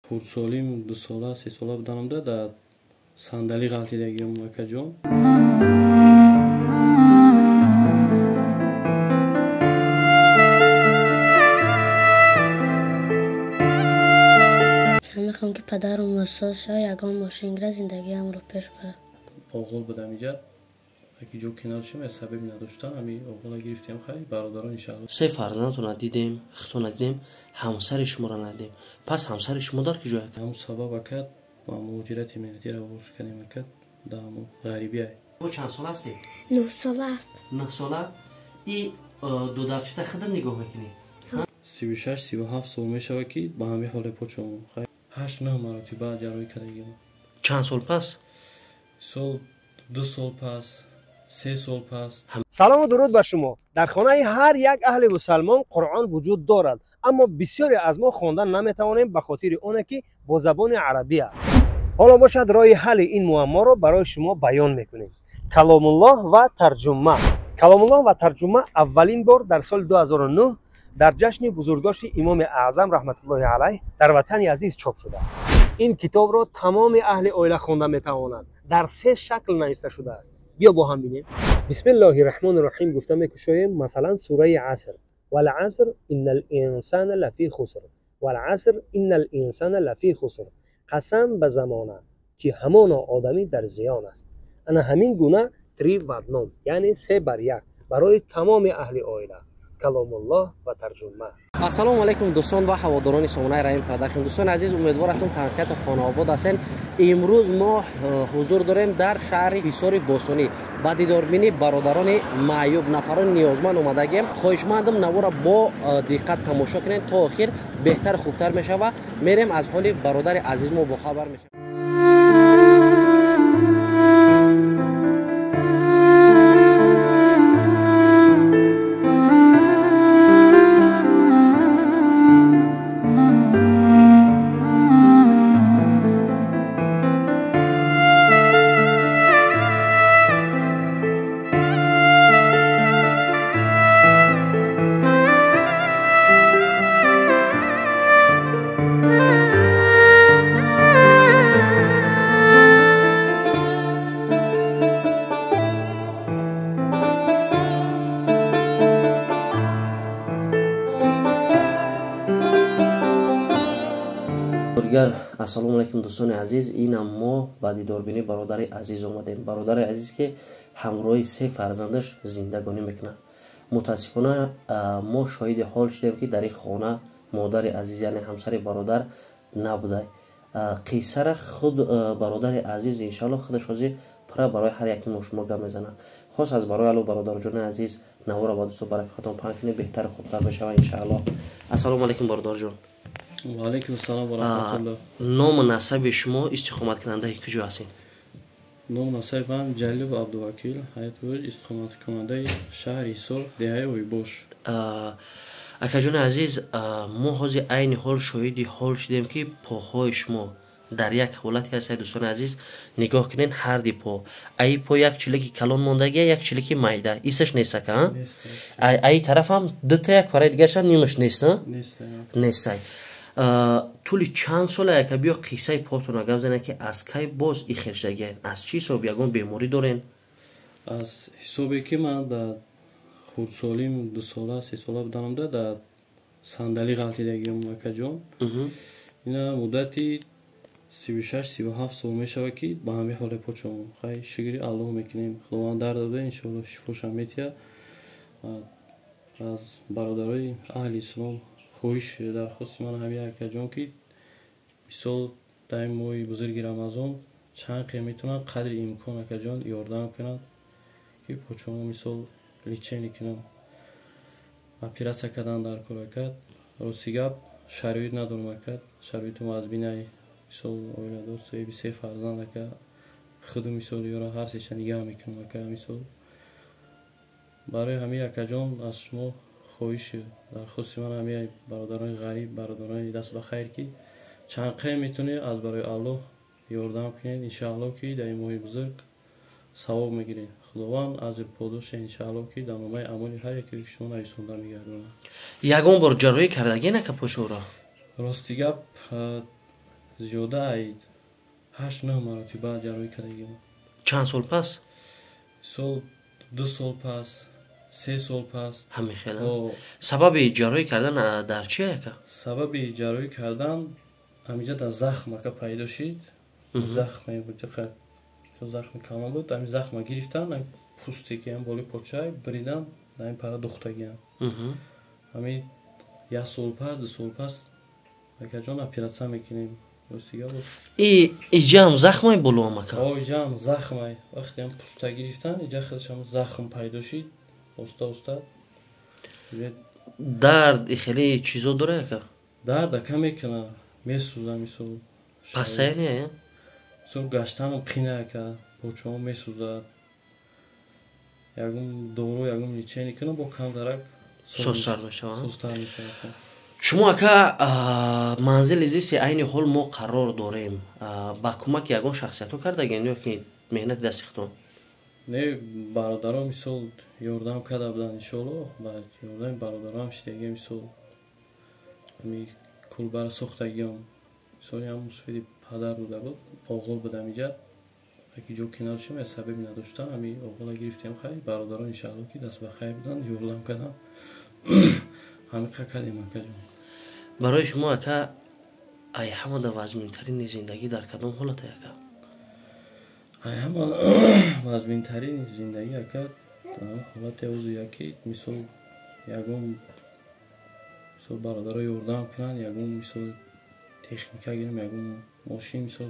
хурдсолим 2 сола 3 сола буданамда дар сандалӣ ғалтидагиам акаҷон. میخوام که پدرم استاد شه یگان ماشینگر زندگی‌ام رو پیش بره. اوغل بودم اینجا. اگه جو کنار شم سبب نداشتم امی اوغل گرفتیم خیلی برادران ان شاء الله. سه فرزندتون دیدیم، ختون ندیدیم، همسر شما را ندیدیم. پس همسر شما در کجا است؟ همون سبب کرد با مهاجرت مهدی را ورش کردیم کرد در غریبی. تو چند سال هستی؟ 9 ساله است. 9 ساله؟ این دو درچه خودت نگاه میکنی؟ 36 37 سال میشه که با همین حال پوچم خیلی 8 9 مرتبه جراحی کردیم. چند سال پس؟ سال 2 سال پس 3 سال پس. سلام و درود بر شما. در خانه هر یک اهل مسلمان قرآن وجود دارد، اما بسیاری از ما خواندن نمیتوانیم به خاطر اون که با زبان عربی است. حالا باشد راه حل این معما را برای شما بیان میکنیم. کلام الله و ترجمه. کلام الله و ترجمه اولین بار در سال 2009 در جشن بزرگداشت امام اعظم رحمت الله علیه در وطن عزیز چاپ شده است. این کتاب را تمام اهل عائله خوانده میتوانند. در 3 شکل نوشته شده است. بیا با هم ببینیم. بسم الله الرحمن الرحیم گفته میکشیم مثلا سوره عصر والعصر ان الانسان لفی خسر والعصر ان الانسان لفی خسر قسم به زمانه که همان آدمی در زیان است. انا همین گونه 3 و 9 یعنی 3 بر 1 برای تمام اهل عائله. کلام الله و ترجمه. السلام علیکم دوستان و هواداران سامانه رحیم پروداکشن. دوستان عزیز امیدوار هستم تنسیت و خانه آباد هستین. امروز ما حضور داریم در شهر حصار بوسونی. با دیداربینی برادران معیوب نفران نیازمند اومدگیم. خواهشمندم نوارا با دقت تماشا کنین تا آخر بهتر خوبتر میشه و میریم از حال برادر عزیز ما با خبر میشیم. السلام علیکم دوستان عزیز. این ما با دیداربینی برادر عزیز اومدیم. برادر عزیز که همراه 3 فرزندش زندگانی میکنه. متاسفانه ما شاهد حال شدیم که در این خانه مادر عزیز یعنی همسر برادر نبوده. قیصر خود برادر عزیز انشالله خودش حاضر پره برای هر یک ما شما گم میزنه. خاص از برای الو برادر جان عزیز نوارا با دوستو برای خودتون پنکنه بهتر خوبتر بشه انشالله. السلام علیکم برادر جان. و علیکم السلام و رحمت الله. نام و نسب شما استقامت کننده کجا هستین؟ نام و نسب من جلیل عبدالوکیل حیاتور استقامت کننده شهر حصار دهه اویباش. اکا جان عزیز ما حاضر عین حال شاهدی حال شدیم که پاهای شما در یک حالتی هست. دوستان عزیز نگاه کنین هر دی پا ای پا یک چلکی کلان موندگی یک چلکی معده ایستش نیست که ای طرف هم دو تا یک پاره دیگه هم نیمش نیست نیست. طولی چند ساله که بیا قصه پاتون رو گم زنه که از کی باز ای خرشدگی از چی حساب یگان بیماری دارین؟ از حسابی که من در خردسالیم 2 ساله 3 ساله بودم در صندلی غلطیدگیم اکاجان. اینا مدتی 36 37 سال میشه که با همین حال پاچم خیلی شکری الله میکنیم. خداوند درد داده ان شاء الله شفاش میتیه. از برادرای اهل اسلام خویش درخواست من همین اکاجان که مثال در ماه بزرگ رمضان چند قیمت میتونن قدر امکان اکاجان یاردم کنند که پاچم مثال لیچه کنم اپیراسیا کردن در کارکرد روسیگاب شرایط ندارم کرد شرایط ما از بینای مثال اویلا دوست بی 3 فرزند که خودم مثال یارا هر سه نگاه میکنم که مثال برای همین اکاجان از شما خواهش درخواست من همین برادران غریب برادران دست به خیر که چند قیم میتونه از برای الله یاردم کنید ان شاء الله که در این ماه بزرگ ثواب میگیرید. خداوند از پاداش ان شاء الله که در نامه عمل هر یکی شما رسونده میگردونه. یگان بار جراحی کردگی نکه پشورا راستی گپ زیاده ای 8-9 مرتبه جراحی کردیم. چند سال پس؟ سال 2 سال پس 3 سال پس. همین خیلی. سبب جراحی کردن در چیه که؟ سبب جراحی کردن همینجا در زخم که پیدا شد. زخم بود که زخم کامل بود. همین زخم گرفتن، همین پوستی که هم بالی پوچای بریدن، همین پرا دختگی هم. همین 1 سال پس 2 سال پس که جان اپراسیون میکنیم. اینجا هم زخمای بلو هم که؟ اینجا هم زخمای. وقتی هم پوستا گرفتن اینجا خودش هم زخم پیدا شد. استاد درد خیلی چیزا داره که؟ درد کم میکنه، میسوزه میسوزه. پسه نیه؟ سو گشتن هم قینه که پوچه هم میسوزه. یکم دورو یکم نیچه نیکنه با کم درک سوستر میشه. سوستر میشه. شما که منزل زیستی این حال ما قرار داریم، با کمک یکم شخصیتو کردگین یا که مهنت دستیختون؟ نه برادرها مثال یاردم کرده بودن انشالله. بعد یاردم برادرها هم شدگی مثال همی کلبر سختگی هم مثال هم مصفیدی پدر بوده بود. آغل بودم اینجا اگه جو کنار شیم از سببی نداشتم. همی آغل گرفتیم خیلی برادرها انشالله که دست بخیر بودن یاردم کردم. همه که کردیم که جون. برای شما که ای همه در وزمین ترین زندگی در کدام حالت که؟ ای همه وزمین ترین زندگی که حالت اوزو یکی مثل یکم مثل برادر یاردم کنن، یکم مثل تکنیکا گیرم، یکم ماشین مثل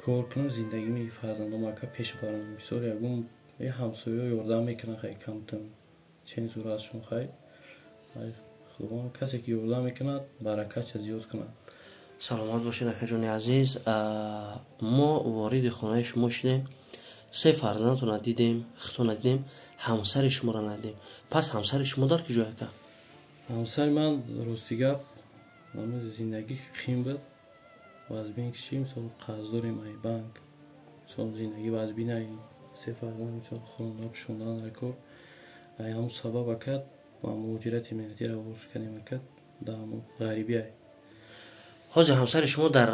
کار کنم زندگی می فرزندم که پیش برم. مثل یکم همسایه یاردم میکنن خیلی کمتر چنین زورشون خیلی خداوند کسی که یاردم میکند برکت زیاد کند. سلامت باشین اکا جان عزیز. ما وارد خانه شما شدیم، 3 فرزندتون ندیدیم، ختون ندیدیم، همسر شما را ندیدیم. پس همسر شما در که جایی که؟ همسر من راستی گپ زندگی خیم بود. وزبین کشیم مثلا قرض داریم ای بانک مثلا زندگی وزبین ای 3 فرزند مثلا خانه پشوندن در کار ای همون سبب کرد ما مهاجرت مهنتی را ورش کردیم کرد در غریبی ای. حاضر همسر شما در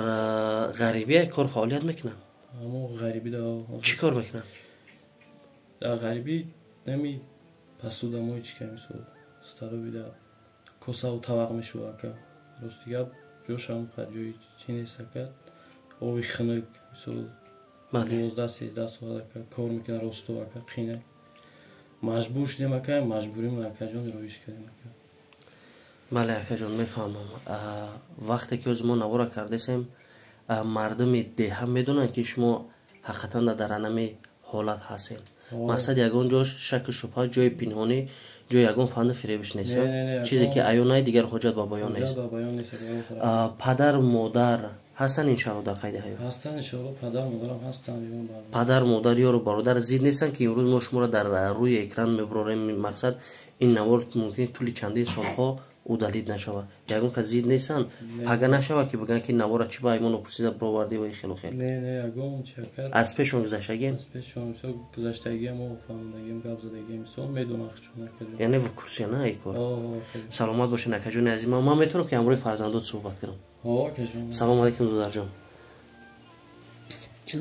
غریبی کار فعالیت میکنن؟ همون غریبی در چی کار میکنن؟ در غریبی نمی پسو دموی چی که میسود ستالو بیده کسا و طبق میشود که راستی گب جوش هم خد جوی چی نیست کرد اوی خنک میسود 12-13 سال که کار میکنه راستو که خینه مجبور شدیم اکا مجبوریم اکا جان رویش کردیم اکا. بله اکا جان میفهمم. وقتی که از ما نوارا کردیم مردم ده هم میدونن که شما حقیقتا در انمی حالت هستین. مقصد یگان جاش شک شبه جای پنهانی جای یگان فند فریبش نیست. چیزی که ایونای دیگر حجت با بیان نیست. پدر و مادر هستن انشاءالله در قید حیات؟ هستن انشاءالله. پدر مادرم هستن. پدر مادر یا برادر زید نیستن که امروز ما شما را در روی اکران میبریم. مقصد این نوار ممکن طول چندین سالها او دلید نشود. یگان که زید نیستن پگه نشود که بگن که نوار چی با ایمان پرسیده برآوردی و خیلی خیلی. نه یگان چه کرد؟ از پیشون گذشتگین؟ از پیشون گذشتگی ما فهمیدگیم گپ زدگیم مثلا میدونم چون نکردم. یعنی وکورسیا نه ای کار. سلامت باشین اکا جون عزیز. ما میتونم که امروز فرزندات صحبت کنم. سلام علیکم دادر جان.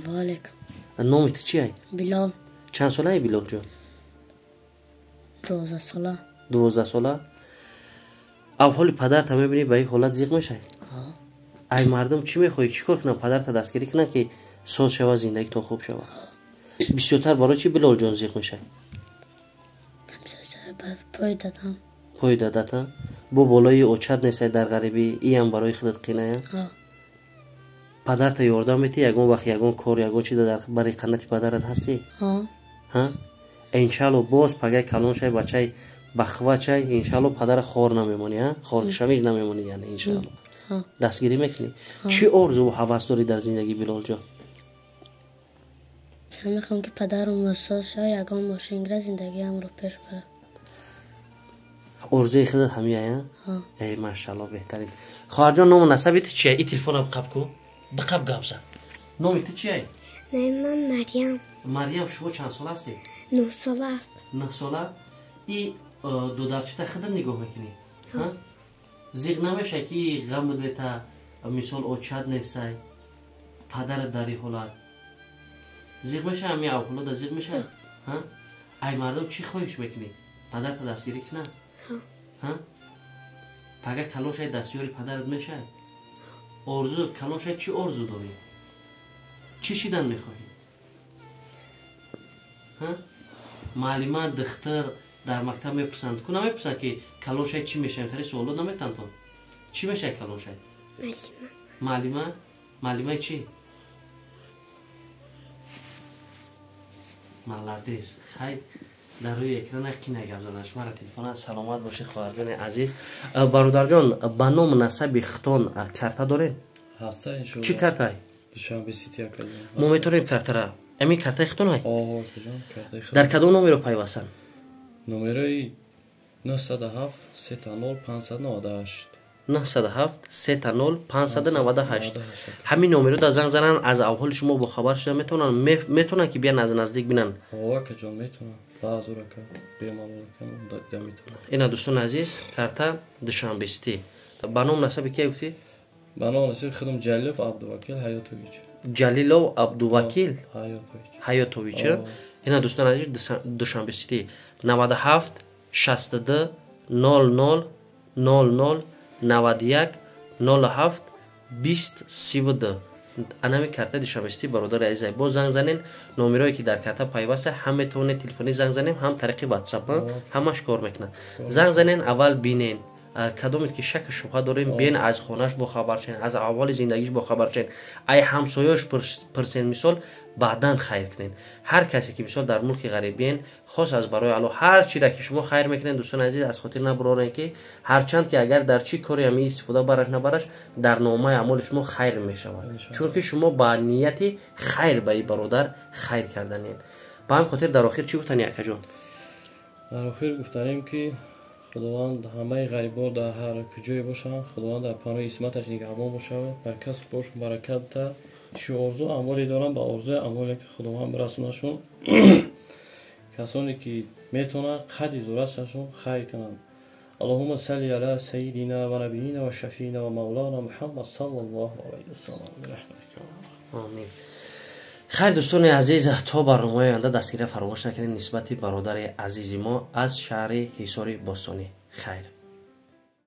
و علیکم. نامت چیه؟ بلال. چند ساله ای بلال جان؟ 12 ساله. 12 ساله؟ اول پدرت هم میبینی به این حالت زیق میشه؟ ای مردم چی میخوایی؟ چی کار کنم پدرت دستگیری کنن که ساز شوه زندگی تو خوب شوه؟ بسیارتر برای چی بلال جان زیق میشه؟ پای دادم. پای دادتا؟ با بالای اوچت نیسته در غریبی ای هم برای خودت قینه؟ پدرت یاردم میتی یگون وقت یگون کار یگون چی در برای قناتی پدرت هستی؟ ها؟ انشالله باز پگه کلون شای بچه بخواه چای انشالله پدر خور نمیمونی ها؟ خورکشمیج نمیمونی یعنی انشالله دستگیری میکنی؟ چی آرزو و حواس داری در زندگی بلال جان؟ میخوام که پدرم وساز شای یگان ماشینگر زندگی هم رو پیش بره. ارزوی خودت همیه ها؟ ای ماشاءالله بهترین. خواهر جان نام و نسبت چیه؟ این تلفن رو بقب کو؟ بقب گپ زن. نامت چیه؟ من مریم. مریم شما چند سال هستی؟ 9 ساله است. 9 ساله؟ این دو درچه تا خودت نگاه میکنی؟ ها؟ زیغ نمیشه که غم بدوی تا مثال اوچاد نیستای پدر داری حالت زیغ میشه همی اولاد زیغ میشه ها ای مردم چی خواهش میکنی پدر تا دستگیری کنه ها پگه کلاشای دستیاری پدرت میشه ارزو کلاشای چی ارزو داری چی شیدن میخواهی ها معلمه دختر در مکتب میپسند کنه میپسند که کلاشای چی میشه اینطوری سوالو نمیتن تو چی میشه کلاشای معلمه چی ملادیس خیلی در روی اکران کی نگم زدنش مرا تلفن سلامت باشه خواهرجان عزیز برادر جان به نام نسب ختان کرتا دارین هسته انشالله چی کرتا دوشنبه سیتی اکادمی ما میتونیم کرتا را امی کرتا ختان های آه کجان کرده خیلی در کدوم نمره پیوستن نمره 907 390 598 907 390 598 همین نمره در زنگ زنن از اول شما با خبر شده میتونن که بیان از نزدیک بینن آه کجان میتونن بعض را که بیمالو کنم دا میتونن اینا دوستان عزیز کرتا دوشنبه سیتی به نام نسب کی گفتی بنا نسب خودم جلیف عبدالوکیل حیاتویچ جلیلو عبدالوکیل حیاتویچ اینا دوستان عزیز دوشنبه سیتی 97 62 00 00 91 07 20 32 انمی کرتا دوشنبه سیتی برادر عزیز با زنگ زنین نمرهایی که در کرتا پیوسته هم میتونه تلفنی زنگ زنیم هم طریق واتساپ همش کار میکنه زنگ زنین اول بینین کدومت که شک شبهه داریم بین از خونش با خبر چین از احوال زندگیش با خبر چین ای همسایه‌اش پرسین مثال بعداً خیر کنین هر کسی که مثال در ملک غریبین خاص از برای الله هر چی را که شما خیر میکنین دوستان عزیز از خاطر نبرارین که هرچند که اگر در چی کاری هم استفاده برش نبرش در نامه اعمال شما خیر میشود چون که شما با نیت خیر به برادر خیر کردنین با هم خاطر در آخر چی گفتن یک جان در آخر گفتنیم که خداوند همه غریبان در هر کجای باشن خداوند در پناه اسمتش نگهبان باشه بر کس باش برکت تا چی آرزو اعمالی دارن به آرزو اعمالی که خداوند برسونشون کسانی که میتونن قدر زورشون خیر کنن اللهم صل علی سیدنا و نبینا و شفینا و مولانا محمد صلی الله علیه و سلم برحمتک آمین خیر دوستان عزیز تا برنامه آینده دستگیری فراموش نکنید نسبت برادر عزیز ما از شهر حصار باستانی خیر